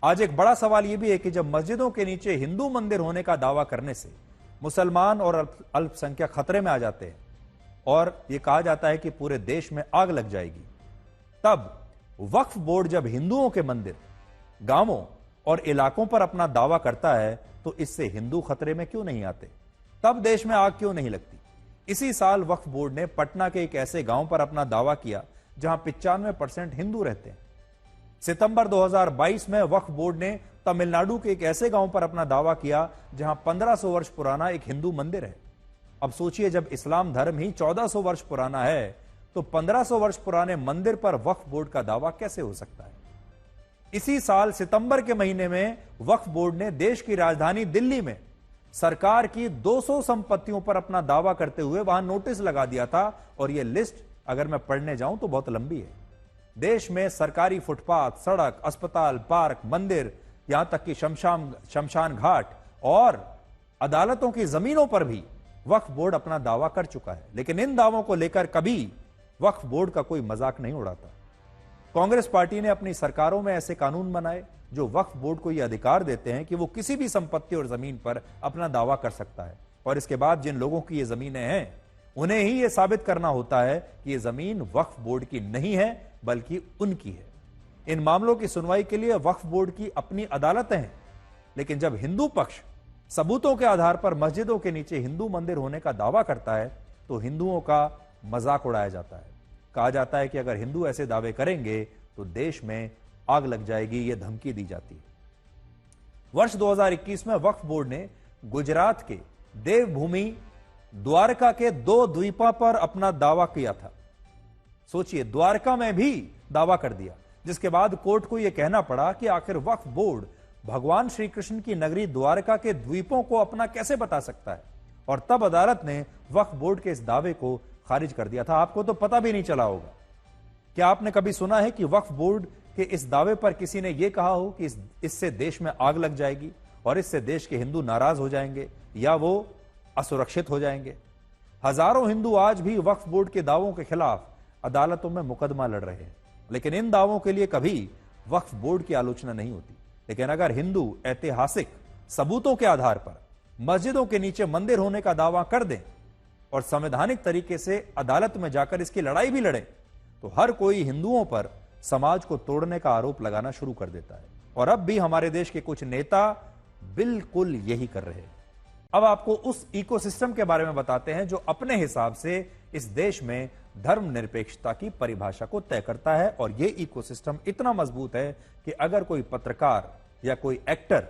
आज एक बड़ा सवाल यह भी है कि जब मस्जिदों के नीचे हिंदू मंदिर होने का दावा करने से मुसलमान और अल्पसंख्यक खतरे में आ जाते हैं और यह कहा जाता है कि पूरे देश में आग लग जाएगी, तब वक्फ बोर्ड जब हिंदुओं के मंदिर, गांवों और इलाकों पर अपना दावा करता है तो इससे हिंदू खतरे में क्यों नहीं आते? तब देश में आग क्यों नहीं लगती? इसी साल वक्फ बोर्ड ने पटना के एक ऐसे गांव पर अपना दावा किया जहां 95% हिंदू रहते हैं। सितंबर 2022 में वक्फ बोर्ड ने तमिलनाडु के एक ऐसे गांव पर अपना दावा किया जहां 1500 वर्ष पुराना एक हिंदू मंदिर है। अब सोचिए, जब इस्लाम धर्म ही 1400 वर्ष पुराना है तो 1500 वर्ष पुराने मंदिर पर वक्फ बोर्ड का दावा कैसे हो सकता है? इसी साल सितंबर के महीने में वक्फ बोर्ड ने देश की राजधानी दिल्ली में सरकार की 200 संपत्तियों पर अपना दावा करते हुए वहां नोटिस लगा दिया था और यह लिस्ट अगर मैं पढ़ने जाऊं तो बहुत लंबी है। देश में सरकारी फुटपाथ, सड़क, अस्पताल, पार्क, मंदिर, यहां तक कि शमशान घाट और अदालतों की जमीनों पर भी वक्फ बोर्ड अपना दावा कर चुका है। लेकिन इन दावों को लेकर कभी वक्फ बोर्ड का कोई मजाक नहीं उड़ाता। कांग्रेस पार्टी ने अपनी सरकारों में ऐसे कानून बनाए जो वक्फ बोर्ड को यह अधिकार देते हैं कि वो किसी भी संपत्ति और जमीन पर अपना दावा कर सकता है और इसके बाद जिन लोगों की ये जमीनें हैं उन्हें ही यह साबित करना होता है कि यह जमीन वक्फ बोर्ड की नहीं है बल्कि उनकी है। इन मामलों की सुनवाई के लिए वक्फ बोर्ड की अपनी अदालतें हैं, लेकिन जब हिंदू पक्ष सबूतों के आधार पर मस्जिदों के नीचे हिंदू मंदिर होने का दावा करता है तो हिंदुओं का मजाक उड़ाया जाता है। कहा जाता है कि अगर हिंदू ऐसे दावे करेंगे तो देश में आग लग जाएगी, यह धमकी दी जाती है। वर्ष 2021 में वक्फ बोर्ड ने गुजरात के देवभूमि द्वारका के 2 द्वीपों पर अपना दावा किया था। सोचिए, द्वारका में भी दावा कर दिया, जिसके बाद कोर्ट को यह कहना पड़ा कि आखिर वक्फ बोर्ड भगवान श्री कृष्ण की नगरी द्वारका के द्वीपों को अपना कैसे बता सकता है, और तब अदालत ने वक्फ बोर्ड के इस दावे को खारिज कर दिया था। आपको तो पता भी नहीं चला होगा। क्या आपने कभी सुना है कि वक्फ बोर्ड के इस दावे पर किसी ने यह कहा हो कि इससे देश में आग लग जाएगी और इससे देश के हिंदू नाराज हो जाएंगे या वो असुरक्षित हो जाएंगे? हजारों हिंदू आज भी वक्फ बोर्ड के दावों के खिलाफ अदालतों में मुकदमा लड़ रहे हैं, लेकिन इन दावों के लिए कभी वक्फ बोर्ड की आलोचना नहीं होती। लेकिन अगर हिंदू ऐतिहासिक सबूतों के आधार पर मस्जिदों के नीचे मंदिर होने का दावा कर दें और संवैधानिक तरीके से अदालत में जाकर इसकी लड़ाई भी लड़ें, तो हर कोई हिंदुओं पर समाज को तोड़ने का आरोप लगाना शुरू कर देता है। और अब भी हमारे देश के कुछ नेता बिल्कुल यही कर रहे हैं। अब आपको उस इकोसिस्टम के बारे में बताते हैं जो अपने हिसाब से इस देश में धर्मनिरपेक्षता की परिभाषा को तय करता है। और यह इकोसिस्टम इतना मजबूत है कि अगर कोई पत्रकार या कोई एक्टर,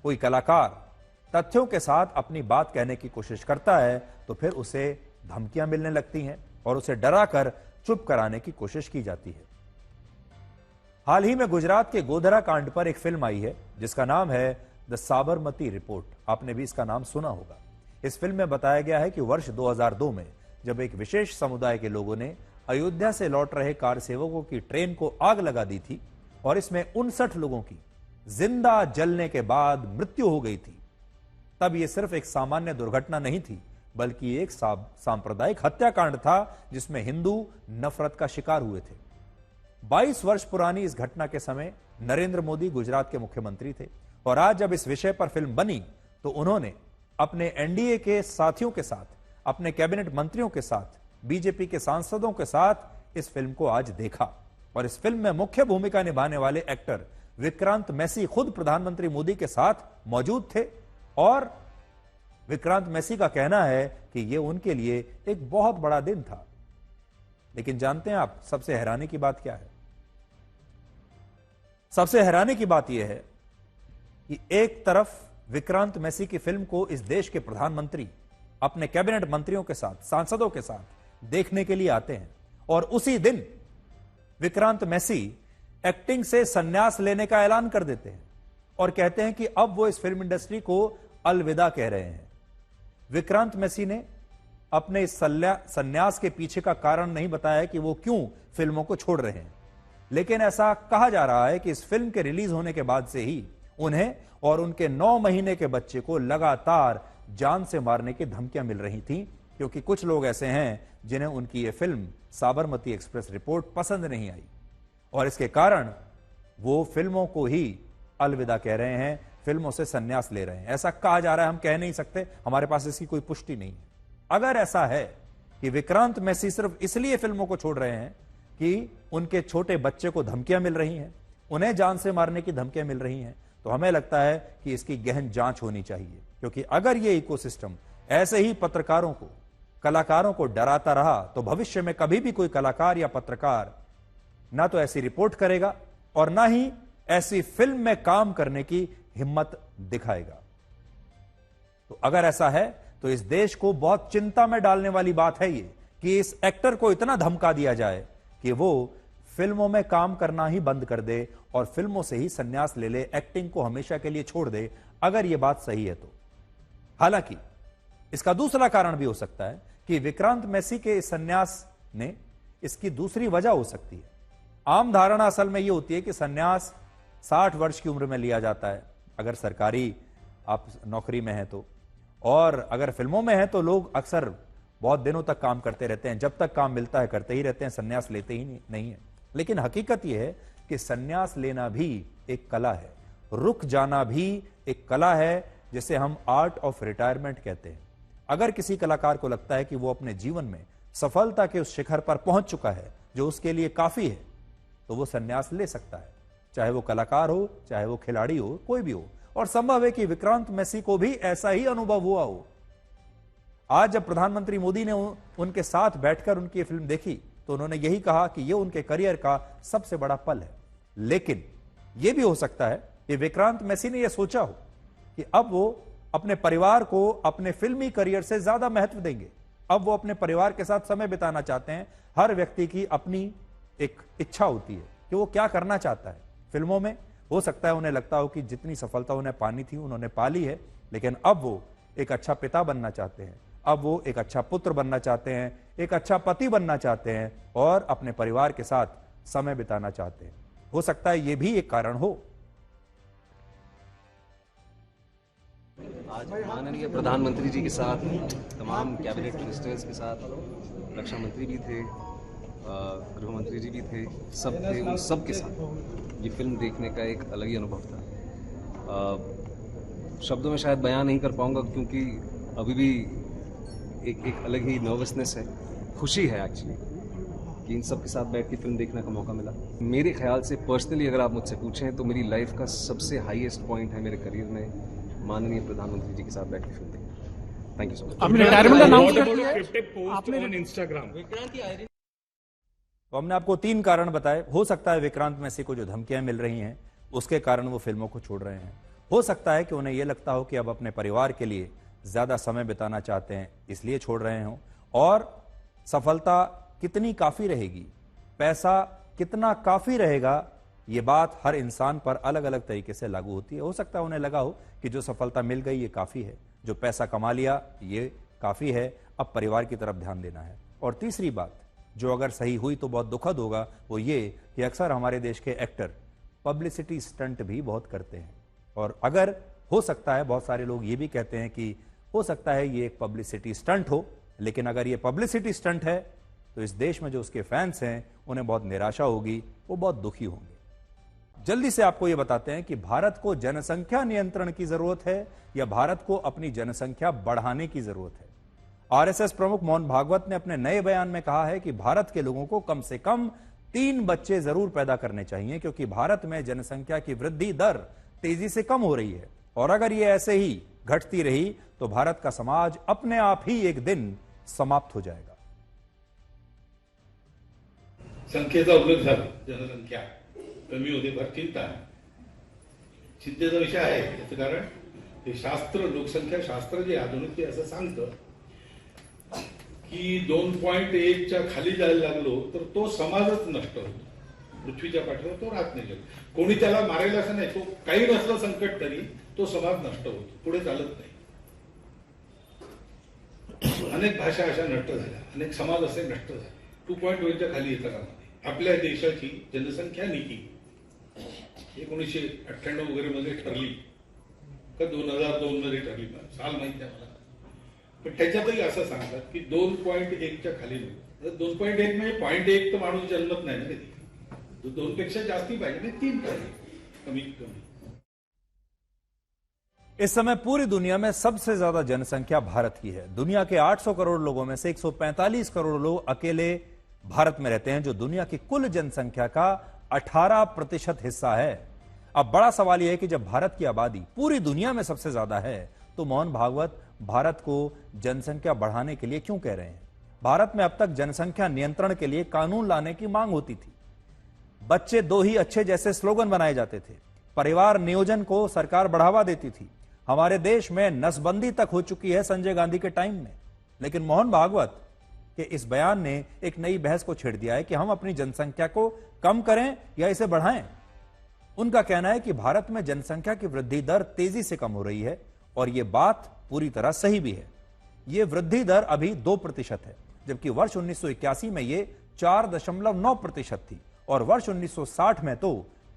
कोई कलाकार तथ्यों के साथ अपनी बात कहने की कोशिश करता है तो फिर उसे धमकियां मिलने लगती हैं और उसे डराकर चुप कराने की कोशिश की जाती है। हाल ही में गुजरात के गोधरा कांड पर एक फिल्म आई है जिसका नाम है द साबरमती रिपोर्ट। आपने भी इसका नाम सुना होगा। इस फिल्म में बताया गया है कि वर्ष 2002 में जब एक विशेष समुदाय के लोगों ने अयोध्या से लौट रहे कार सेवकों की ट्रेन को आग लगा दी थी और इसमें 59 लोगों की जिंदा जलने के बाद मृत्यु हो गई थी, तब यह सिर्फ एक सामान्य दुर्घटना नहीं थी बल्कि एक सांप्रदायिक हत्याकांड था जिसमें हिंदू नफरत का शिकार हुए थे। 22 वर्ष पुरानी इस घटना के समय नरेंद्र मोदी गुजरात के मुख्यमंत्री थे और आज जब इस विषय पर फिल्म बनी तो उन्होंने अपने एनडीए के साथियों के साथ, अपने कैबिनेट मंत्रियों के साथ, बीजेपी के सांसदों के साथ इस फिल्म को आज देखा। और इस फिल्म में मुख्य भूमिका निभाने वाले एक्टर विक्रांत मैसी खुद प्रधानमंत्री मोदी के साथ मौजूद थे और विक्रांत मैसी का कहना है कि यह उनके लिए एक बहुत बड़ा दिन था। लेकिन जानते हैं आप सबसे हैरानी की बात क्या है? सबसे हैरानी की बात यह है कि एक तरफ विक्रांत मैसी की फिल्म को इस देश के प्रधानमंत्री अपने कैबिनेट मंत्रियों के साथ, सांसदों के साथ देखने के लिए आते हैं और उसी दिन विक्रांत मैसी एक्टिंग से संन्यास लेने का ऐलान कर देते हैं और कहते हैं कि अब वो इस फिल्म इंडस्ट्री को अलविदा कह रहे हैं। विक्रांत मैसी ने अपने इस संन्यास के पीछे का कारण नहीं बताया कि वो क्यों फिल्मों को छोड़ रहे हैं, लेकिन ऐसा कहा जा रहा है कि इस फिल्म के रिलीज होने के बाद से ही उन्हें और उनके 9 महीने के बच्चे को लगातार जान से मारने की धमकियां मिल रही थीं, क्योंकि कुछ लोग ऐसे हैं जिन्हें उनकी यह फिल्म साबरमती एक्सप्रेस रिपोर्ट पसंद नहीं आई और इसके कारण वो फिल्मों को ही अलविदा कह रहे हैं, फिल्मों से संन्यास ले रहे हैं। ऐसा कहा जा रहा है, हम कह नहीं सकते, हमारे पास इसकी कोई पुष्टि नहीं है। अगर ऐसा है कि विक्रांत मैसी सिर्फ इसलिए फिल्मों को छोड़ रहे हैं कि उनके छोटे बच्चे को धमकियां मिल रही हैं, उन्हें जान से मारने की धमकियां मिल रही हैं, तो हमें लगता है कि इसकी गहन जांच होनी चाहिए। क्योंकि अगर यह इकोसिस्टम ऐसे ही पत्रकारों को, कलाकारों को डराता रहा तो भविष्य में कभी भी कोई कलाकार या पत्रकार ना तो ऐसी रिपोर्ट करेगा और ना ही ऐसी फिल्म में काम करने की हिम्मत दिखाएगा। तो अगर ऐसा है तो इस देश को बहुत चिंता में डालने वाली बात है ये कि इस एक्टर को इतना धमका दिया जाए कि वो फिल्मों में काम करना ही बंद कर दे और फिल्मों से ही संन्यास ले ले, एक्टिंग को हमेशा के लिए छोड़ दे, अगर यह बात सही है तो। हालांकि इसका दूसरा कारण भी हो सकता है कि विक्रांत मैसी के इस संन्यास ने इसकी दूसरी वजह हो सकती है। आम धारणा असल में यह होती है कि संन्यास 60 वर्ष की उम्र में लिया जाता है, अगर सरकारी आप नौकरी में हैं तो, और अगर फिल्मों में है तो लोग अक्सर बहुत दिनों तक काम करते रहते हैं, जब तक काम मिलता है करते ही रहते हैं, संन्यास लेते ही नहीं है। लेकिन हकीकत यह है कि संन्यास लेना भी एक कला है, रुक जाना भी एक कला है, जिसे हम आर्ट ऑफ रिटायरमेंट कहते हैं। अगर किसी कलाकार को लगता है कि वो अपने जीवन में सफलता के उस शिखर पर पहुंच चुका है जो उसके लिए काफी है, तो वो संन्यास ले सकता है, चाहे वो कलाकार हो, चाहे वो खिलाड़ी हो, कोई भी हो। और संभव है कि विक्रांत मैसी को भी ऐसा ही अनुभव हुआ हो। आज जब प्रधानमंत्री मोदी ने उनके साथ बैठकर उनकी फिल्म देखी तो उन्होंने यही कहा कि यह उनके करियर का सबसे बड़ा पल है। लेकिन यह भी हो सकता है कि विक्रांत मैसी ने यह सोचा हो कि अब वो अपने परिवार को अपने फिल्मी करियर से ज्यादा महत्व देंगे, अब वो अपने परिवार के साथ समय बिताना चाहते हैं। हर व्यक्ति की अपनी एक इच्छा होती है कि वो क्या करना चाहता है फिल्मों में। हो सकता है उन्हें लगता हो कि जितनी सफलता उन्हें पानी थी उन्होंने पा ली है, लेकिन अब वो एक अच्छा पिता बनना चाहते हैं, अब वो एक अच्छा पुत्र बनना चाहते हैं, एक अच्छा पति बनना चाहते हैं और अपने परिवार के साथ समय बिताना चाहते हैं। हो सकता है ये भी एक कारण हो। आज माननीय प्रधानमंत्री जी के साथ, तमाम कैबिनेट मिनिस्टर्स के साथ, रक्षा मंत्री भी थे, गृह मंत्री जी भी थे, सब थे, उन सब के साथ ये फिल्म देखने का एक अलग ही अनुभव था। शब्दों में शायद बयान नहीं कर पाऊंगा क्योंकि अभी भी एक अलग ही नर्वसनेस है, खुशी है एक्चुअली कि इन सब के साथ बैठ के फिल्म देखने का मौका मिला। मेरे ख्याल से पर्सनली अगर आप मुझसे पूछें तो मेरी लाइफ का सबसे हाईएस्ट पॉइंट है मेरे करियर में माननीय प्रधानमंत्री जी के साथ बैठ के फिल्म देखना। Thank you so much. आपने रिटायरमेंट अनाउंस कर दिया है, आपने ऑन इंस्टाग्राम। तो हमने आपको 3 कारण बताए। हो सकता है विक्रांत मैसी को जो धमकियां मिल रही हैं उसके कारण वो फिल्मों को छोड़ रहे हैं। हो सकता है कि उन्हें यह लगता हो कि अब अपने परिवार के लिए ज्यादा समय बिताना चाहते हैं, इसलिए छोड़ रहे हों। और सफलता कितनी काफी रहेगी, पैसा कितना काफी रहेगा, यह बात हर इंसान पर अलग अलग तरीके से लागू होती है। हो सकता है उन्हें लगा हो कि जो सफलता मिल गई ये काफी है, जो पैसा कमा लिया ये काफी है, अब परिवार की तरफ ध्यान देना है। और तीसरी बात जो अगर सही हुई तो बहुत दुखद होगा, वो ये कि अक्सर हमारे देश के एक्टर पब्लिसिटी स्टंट भी बहुत करते हैं। और अगर हो सकता है, बहुत सारे लोग ये भी कहते हैं कि हो सकता है ये एक पब्लिसिटी स्टंट हो, लेकिन अगर ये पब्लिसिटी स्टंट है तो इस देश में जो उसके फैंस हैं उन्हें बहुत निराशा होगी, वो बहुत दुखी होंगे। जल्दी से आपको यह बताते हैं कि भारत को जनसंख्या नियंत्रण की जरूरत है या भारत को अपनी जनसंख्या बढ़ाने की जरूरत है। आरएसएस प्रमुख मोहन भागवत ने अपने नए बयान में कहा है कि भारत के लोगों को कम से कम 3 बच्चे जरूर पैदा करने चाहिए, क्योंकि भारत में जनसंख्या की वृद्धि दर तेजी से कम हो रही है और अगर यह ऐसे ही घटती रही तो भारत का समाज अपने आप ही एक दिन समाप्त हो जाएगा। संख्येचा उल्लेख झाला, जनसंख्या कमी होते फार चिंता आहे, चिंतेचा विषय आहे। याचं कारण ते शास्त्र, लोकसंख्या शास्त्र जे आधुनिक ते असं सांगतं की 2.1च्या खाली जायला लागलो तर तो समाजच नष्ट होतो, पृथ्वीच्या पाठीवर तो राहत नाही। कोणी त्याला मारेल असं नाही, तो काही नसलं संकट तरी तो समाज नष्ट होतो, पुढे चालत नाही। अनेक भाषा अशा नष्ट झाल्या, अनेक समाज असे नष्ट झाले, 2.1च्या खाली येता कामा नये। आपल्या देशाची जनसंख्या नीती 1998 वगैरे मध्ये ठरली का 2002 मध्ये ठरली, साल माहिती आहे मला, पण त्याच्यातही असं सांगतात की 2.1च्या खाली नाही। 2.1 म्हणजे 0.1 तर माणूस जन्मत नाही ना कधी, 2 पेक्षा जास्ती पाहिजे, नाही 3 पाहिजे कमीत कमी। इस समय पूरी दुनिया में सबसे ज्यादा जनसंख्या भारत की है। दुनिया के 800 करोड़ लोगों में से 145 करोड़ लोग अकेले भारत में रहते हैं, जो दुनिया की कुल जनसंख्या का 18% हिस्सा है। अब बड़ा सवाल यह है कि जब भारत की आबादी पूरी दुनिया में सबसे ज्यादा है तो मोहन भागवत भारत को जनसंख्या बढ़ाने के लिए क्यों कह रहे हैं? भारत में अब तक जनसंख्या नियंत्रण के लिए कानून लाने की मांग होती थी, बच्चे 2 ही अच्छे जैसे स्लोगन बनाए जाते थे, परिवार नियोजन को सरकार बढ़ावा देती थी, हमारे देश में नसबंदी तक हो चुकी है संजय गांधी के टाइम में। लेकिन मोहन भागवत के इस बयान ने एक नई बहस को छेड़ दिया है कि हम अपनी जनसंख्या को कम करें या इसे बढ़ाएं। उनका कहना है कि भारत में जनसंख्या की वृद्धि दर तेजी से कम हो रही है और यह बात पूरी तरह सही भी है। यह वृद्धि दर अभी 2% है, जबकि वर्ष 1981 में यह 4.9% थी और वर्ष 1960 में तो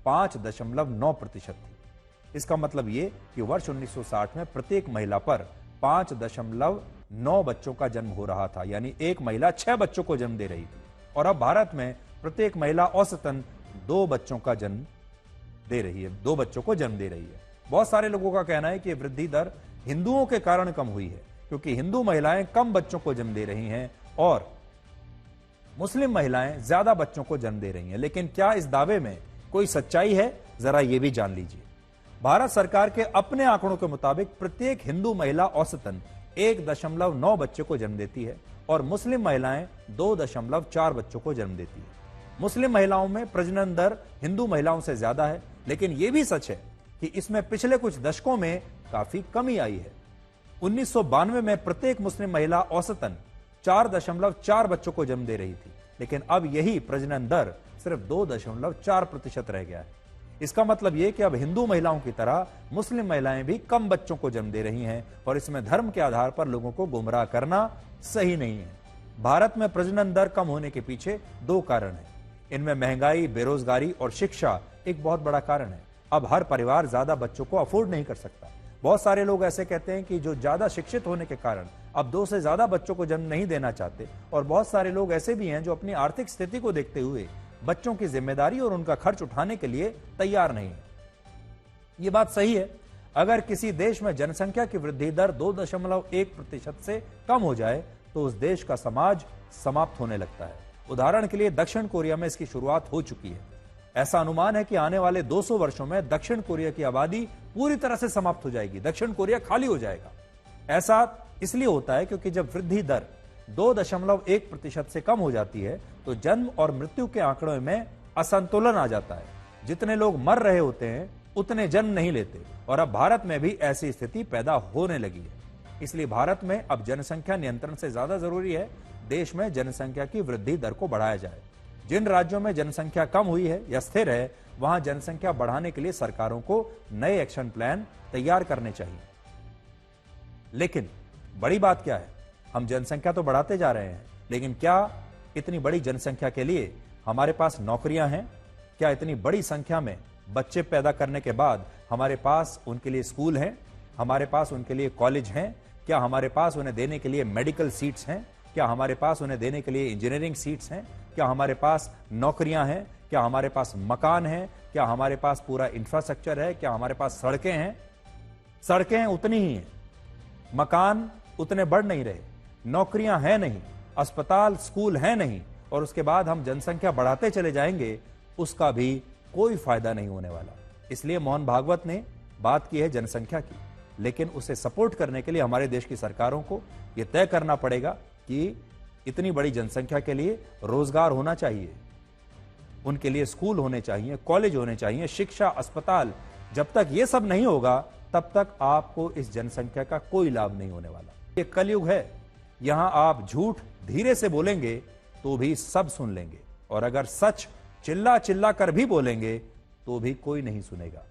5.9% थी। इसका मतलब यह कि वर्ष 1960 में प्रत्येक महिला पर 5.9 बच्चों का जन्म हो रहा था, यानी एक महिला 6 बच्चों को जन्म दे रही थी। और अब भारत में प्रत्येक महिला औसतन 2 बच्चों का जन्म दे रही है, 2 बच्चों को जन्म दे रही है। बहुत सारे लोगों का कहना है कि वृद्धि दर हिंदुओं के कारण कम हुई है, क्योंकि हिंदू महिलाएं कम बच्चों को जन्म दे रही हैं और मुस्लिम महिलाएं ज्यादा बच्चों को जन्म दे रही हैं। लेकिन क्या इस दावे में कोई सच्चाई है? जरा यह भी जान लीजिए। भारत सरकार के अपने आंकड़ों के मुताबिक प्रत्येक हिंदू महिला औसतन 1.9 बच्चे को जन्म देती है और मुस्लिम महिलाएं 2.4 बच्चों को जन्म देती है। मुस्लिम महिलाओं में प्रजनन दर हिंदू महिलाओं से ज्यादा है, लेकिन यह भी सच है कि इसमें पिछले कुछ दशकों में काफी कमी आई है। 1992 में प्रत्येक मुस्लिम महिला औसतन 4.4 बच्चों को जन्म दे रही थी, लेकिन अब यही प्रजनन दर सिर्फ 2.4% रह गया है। इसका मतलब यह कि अब हिंदू महिलाओं की तरह मुस्लिम महिलाएं भी कम बच्चों को जन्म दे रही हैं और इसमें धर्म के आधार पर लोगों को गुमराह करना सही नहीं है। भारत में प्रजनन दर कम होने के पीछे 2 कारण हैं। इनमें महंगाई, बेरोजगारी और शिक्षा एक बहुत बड़ा कारण है। अब हर परिवार ज्यादा बच्चों को अफोर्ड नहीं कर सकता। बहुत सारे लोग ऐसे कहते हैं कि जो ज्यादा शिक्षित होने के कारण अब 2 से ज्यादा बच्चों को जन्म नहीं देना चाहते, और बहुत सारे लोग ऐसे भी हैं जो अपनी आर्थिक स्थिति को देखते हुए बच्चों की जिम्मेदारी और उनका खर्च उठाने के लिए तैयार नहीं है। यह बात सही है, अगर किसी देश में जनसंख्या की वृद्धि दर 2.1% से कम हो जाए तो उस देश का समाज समाप्त होने लगता है। उदाहरण के लिए दक्षिण कोरिया में इसकी शुरुआत हो चुकी है। ऐसा अनुमान है कि आने वाले 200 वर्षों में दक्षिण कोरिया की आबादी पूरी तरह से समाप्त हो जाएगी, दक्षिण कोरिया खाली हो जाएगा। ऐसा इसलिए होता है क्योंकि जब वृद्धि दर 2.1% से कम हो जाती है तो जन्म और मृत्यु के आंकड़ों में असंतुलन आ जाता है। जितने लोग मर रहे होते हैं उतने जन्म नहीं लेते और अब भारत में भी ऐसी स्थिति पैदा होने लगी है। इसलिए भारत में अब जनसंख्या नियंत्रण से ज्यादा जरूरी है देश में जनसंख्या की वृद्धि दर को बढ़ाया जाए। जिन राज्यों में जनसंख्या कम हुई है या स्थिर है, वहां जनसंख्या बढ़ाने के लिए सरकारों को नए एक्शन प्लान तैयार करने चाहिए। लेकिन बड़ी बात क्या है, हम जनसंख्या तो बढ़ाते जा रहे हैं, लेकिन क्या इतनी बड़ी जनसंख्या के लिए हमारे पास नौकरियां हैं? क्या इतनी बड़ी संख्या में बच्चे पैदा करने के बाद हमारे पास उनके लिए स्कूल हैं? हमारे पास उनके लिए कॉलेज हैं? क्या हमारे पास उन्हें देने के लिए मेडिकल सीट्स हैं? क्या हमारे पास उन्हें देने के लिए इंजीनियरिंग सीट्स हैं? क्या हमारे पास नौकरियां हैं? क्या हमारे पास मकान हैं? क्या हमारे पास पूरा इंफ्रास्ट्रक्चर है? क्या हमारे पास सड़कें हैं? सड़कें उतनी ही हैं, मकान उतने बढ़ नहीं रहे, नौकरियां हैं नहीं, अस्पताल स्कूल हैं नहीं, और उसके बाद हम जनसंख्या बढ़ाते चले जाएंगे, उसका भी कोई फायदा नहीं होने वाला। इसलिए मोहन भागवत ने बात की है जनसंख्या की, लेकिन उसे सपोर्ट करने के लिए हमारे देश की सरकारों को यह तय करना पड़ेगा कि इतनी बड़ी जनसंख्या के लिए रोजगार होना चाहिए, उनके लिए स्कूल होने चाहिए, कॉलेज होने चाहिए, शिक्षा, अस्पताल। जब तक यह सब नहीं होगा तब तक आपको इस जनसंख्या का कोई लाभ नहीं होने वाला। ये कलयुग है, यहां आप झूठ धीरे से बोलेंगे तो भी सब सुन लेंगे, और अगर सच चिल्ला चिल्ला कर भी बोलेंगे तो भी कोई नहीं सुनेगा।